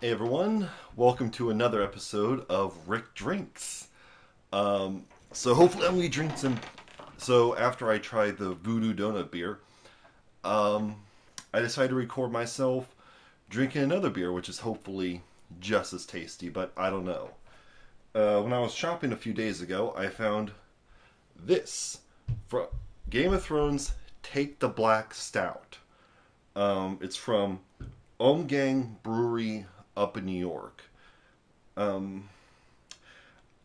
Hey everyone, welcome to another episode of Rick Drinks. So hopefully I'm gonna drink some. So after I tried the Voodoo Doughnut beer, um, I decided to record myself drinking another beer, which is hopefully just as tasty, but I don't know. When I was shopping a few days ago, I found this from Game of Thrones. Take the Black Stout. It's from Ommegang Brewery up in New York. Um,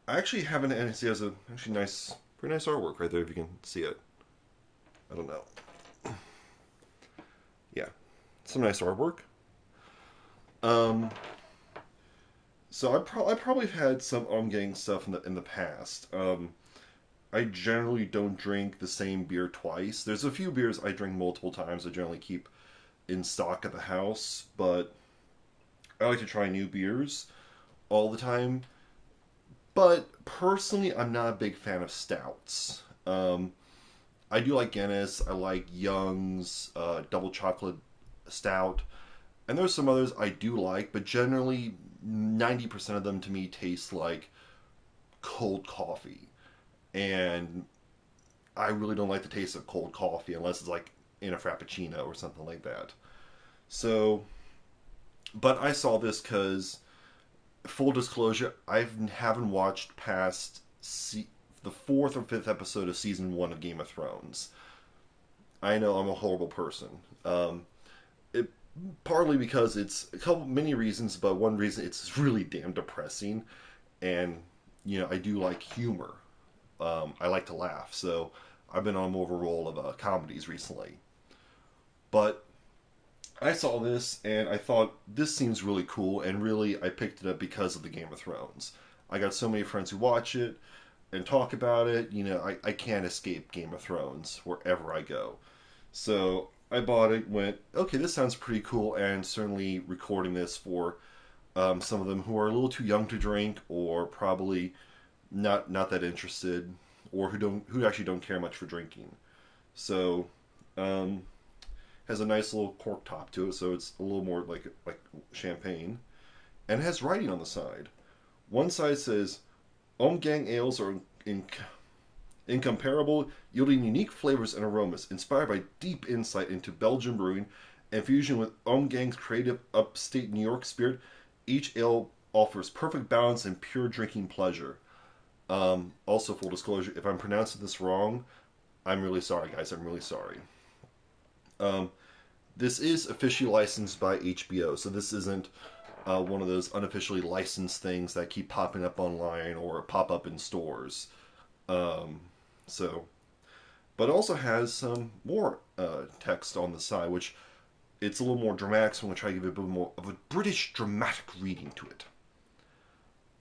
I actually haven't. And it has a actually nice, pretty nice artwork right there. If you can see it, I don't know. Yeah, some nice artwork. Um, I probably have had some Omgang stuff in the past. I generally don't drink the same beer twice. There's a few beers I drink multiple times. I generally keep in stock at the house, but I like to try new beers all the time. But personally, I'm not a big fan of stouts. I do like Guinness. I like Young's double chocolate stout, and there's some others I do like, but generally 90% of them to me taste like cold coffee, and I really don't like the taste of cold coffee unless it's like in a frappuccino or something like that. So, but I saw this because full disclosure, I haven't watched past the fourth or fifth episode of season one of Game of Thrones. I know I'm a horrible person. It partly because it's a couple many reasons, but one reason it's really damn depressing, and I do like humor. I like to laugh, so I've been on more of a roll of comedies recently. But I saw this and I thought this seems really cool, and really I picked it up because of the Game of Thrones. I got so many friends who watch it and talk about it. I can't escape Game of Thrones wherever I go. So I bought it, went, okay, this sounds pretty cool, and certainly recording this for some of them who are a little too young to drink, or probably not that interested, or who actually don't care much for drinking. So um, has a nice little cork top to it, so it's a little more like champagne, and it has writing on the side. One side says, "Omgang ales are incomparable, yielding unique flavors and aromas, inspired by deep insight into Belgian brewing and fusion with Omgang's creative upstate New York spirit. Each ale offers perfect balance and pure drinking pleasure." Also, full disclosure, if I'm pronouncing this wrong, I'm really sorry, guys. I'm really sorry. Um, this is officially licensed by HBO, so this isn't one of those unofficially licensed things that keep popping up online or pop up in stores. Um, so, but it also has some more text on the side, which it's a little more dramatic, so I'm going to try to give it a bit more of a British dramatic reading to it.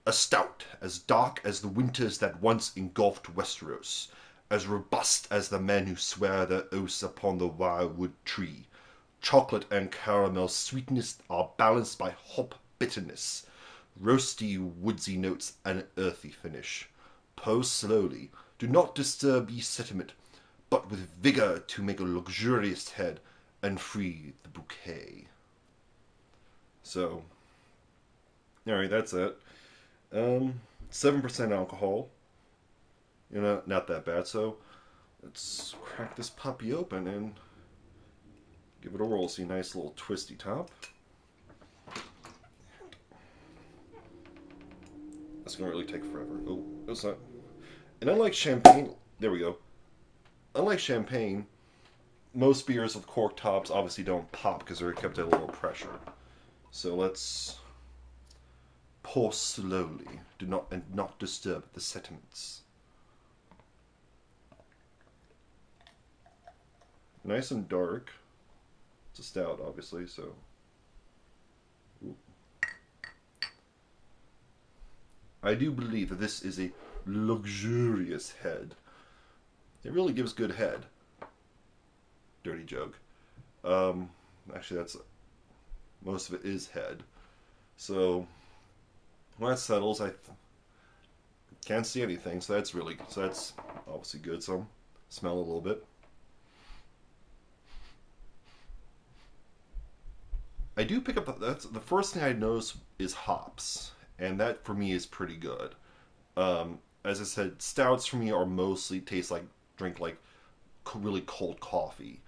A stout, as dark as the winters that once engulfed Westeros, as robust as the men who swear their oaths upon the wirewood tree. Chocolate and caramel sweetness are balanced by hop bitterness, roasty, woodsy notes, and earthy finish. Pour slowly. Do not disturb ye sentiment, but with vigor to make a luxurious head and free the bouquet. So, alright, that's it. 7% alcohol. Not that bad. So, let's crack this puppy open and give it a roll. See, nice little twisty top. That's gonna really take forever. Oh, it's not. And unlike champagne, there we go. Unlike champagne, most beers with cork tops obviously don't pop because they're kept at a low pressure. So let's pour slowly. Do not disturb the sediments. Nice and dark. It's a stout, obviously. So, ooh. I do believe that this is a luxurious head. It really gives good head. Dirty joke. Um, Actually, that's most of it is head. So when that settles, I can't see anything. So that's obviously good. So smell a little bit. I do pick up that's the first thing I notice is hops, and that for me is pretty good. As I said, stouts for me are mostly taste like drink like really cold coffee.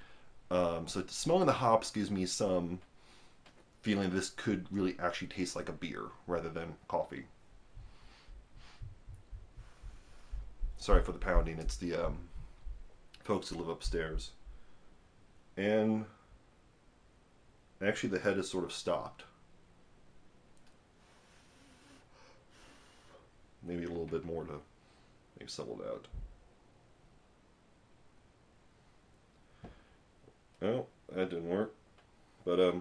So smelling the hops gives me some feeling this could really actually taste like a beer rather than coffee. Sorry for the pounding. It's the folks who live upstairs. And actually, the head is sort of stopped. Maybe a little bit more to maybe settle it out. Oh, that didn't work. But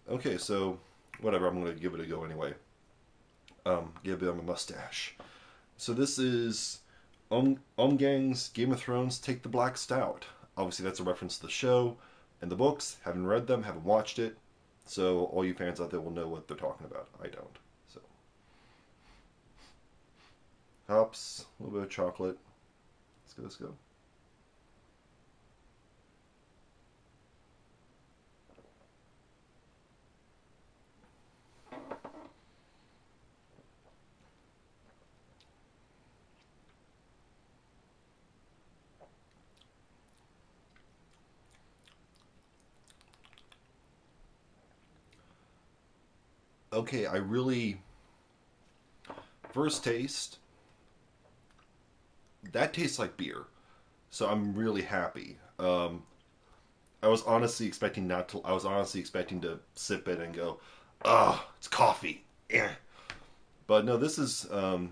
okay, so whatever. I'm gonna give it a go anyway. Give it a mustache. So this is Omgang's Game of Thrones Take the Black Stout. Obviously, that's a reference to the show and the books. Haven't read them, haven't watched it. So all you fans out there will know what they're talking about. I don't. So hops, a little bit of chocolate. Let's go. Let's go. Okay, I really first taste that tastes like beer. So I'm really happy. I was honestly expecting not to. I was honestly expecting to sip it and go, "Ah, it's coffee." Eh. But no, this is. Hold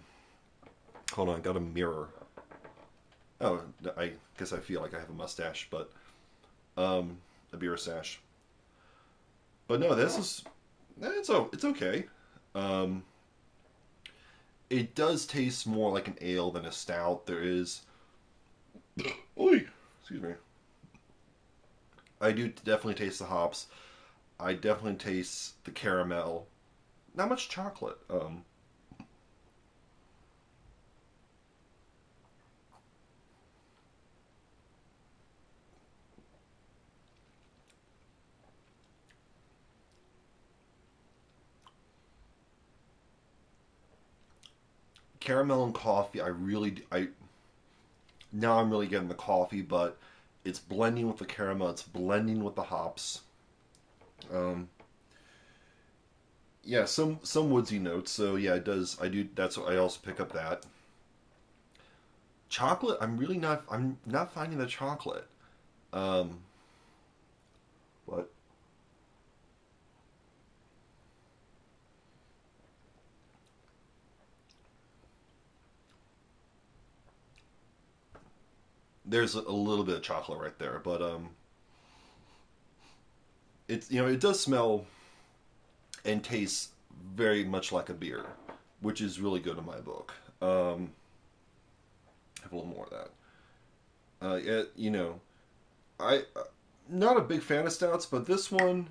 on, I got a mirror. Oh, I guess I feel like I have a mustache, but a beer sash. But no, this is. It's okay. Um, it does taste more like an ale than a stout. There is. Oy, excuse me. I do definitely taste the hops. I definitely taste the caramel. Not much chocolate. Caramel and coffee. I now I'm really getting the coffee, but it's blending with the caramel. It's blending with the hops. Um, yeah, some woodsy notes. So yeah, it does. I do. That's what I also pick up that chocolate. I'm not finding the chocolate. Um, but there's a little bit of chocolate right there. But it's it does smell and tastes very much like a beer, which is really good in my book. Have a little more of that. Yeah, I not a big fan of stouts, but this one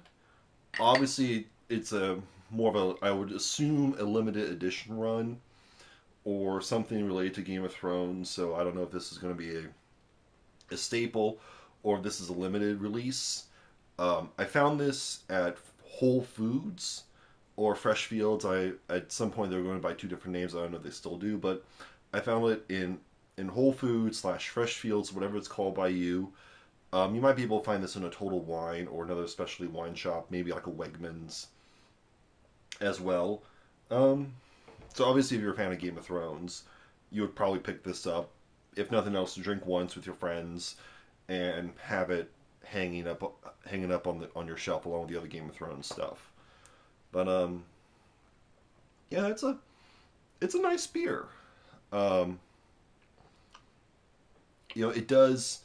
obviously it's a more of a I would assume a limited edition run or something related to Game of Thrones. So I don't know if this is going to be a staple or if this is a limited release. I found this at Whole Foods or Fresh Fields. I at some point they were going by two different names. I don't know if they still do, but I found it in Whole Foods slash Fresh Fields, whatever it's called by you. You might be able to find this in a Total Wine or another specialty wine shop, maybe like a Wegmans as well. Um, so obviously, if you're a fan of Game of Thrones, you would probably pick this up, if nothing else, to drink once with your friends and have it hanging up on your shelf along with the other Game of Thrones stuff. But yeah, it's a nice beer. Um, it does.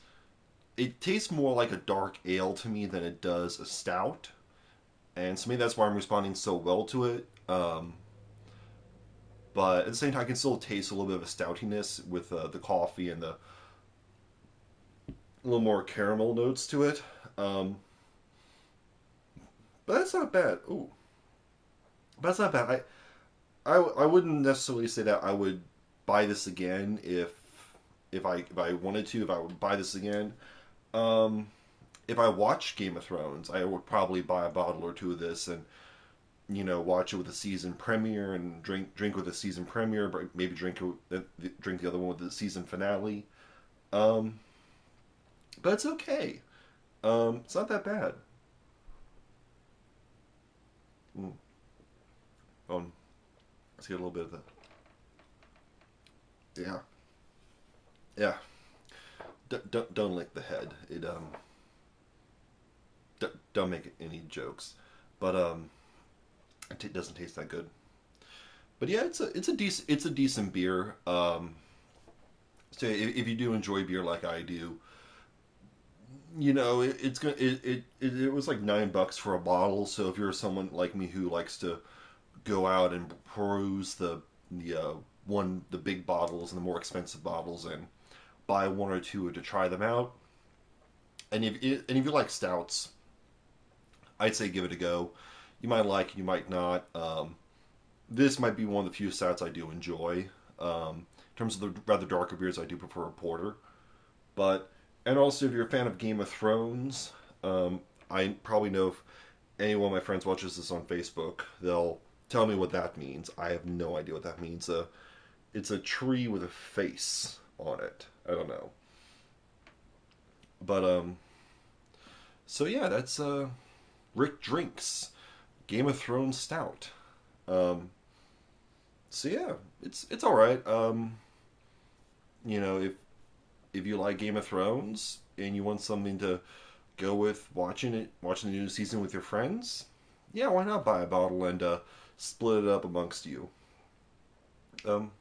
It tastes more like a dark ale to me than it does a stout, and so maybe that's why I'm responding so well to it. But at the same time, I can still taste a little bit of a stoutiness with the coffee and the a little more caramel notes to it. Um, but that's not bad. Ooh, but that's not bad. I wouldn't necessarily say that I would buy this again if I wanted to if I would buy this again. Um, if I watched Game of Thrones, I would probably buy a bottle or two of this and watch it with the season premiere and drink with the season premiere, but maybe drink the other one with the season finale. Um, but it's okay. It's not that bad. Mm. Oh, let's get a little bit of that. Yeah, yeah. Don't lick the head. Don't make any jokes, but it doesn't taste that good. But yeah, it's a decent beer. So if you do enjoy beer like I do, it's gonna it was like $9 for a bottle. So if you're someone like me who likes to go out and peruse the big bottles and the more expensive bottles and buy one or two to try them out, and if you like stouts, I'd say give it a go. You might like it, you might not. This might be one of the few stouts I do enjoy. In terms of the rather darker beers, I do prefer a porter. But and also, if you're a fan of Game of Thrones, I probably know if any one of my friends watches this on Facebook, they'll tell me what that means. I have no idea what that means. It's a tree with a face on it. I don't know, but so yeah, that's Rick drinks Game of Thrones stout. Um, so yeah, it's all right. If you like Game of Thrones and you want something to go with watching the new season with your friends, yeah, why not buy a bottle and split it up amongst you? Um,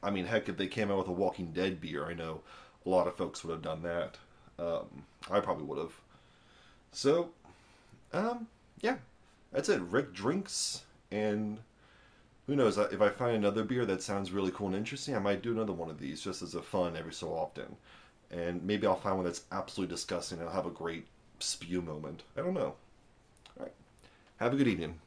I mean, heck, if they came out with a Walking Dead beer, I know a lot of folks would have done that. I probably would have. So, yeah, that's it. Rick drinks, and who knows? If I find another beer that sounds really cool and interesting, I might do another one of these just as a fun every so often. And maybe I'll find one that's absolutely disgusting and I'll have a great spew moment. I don't know. All right. Have a good evening.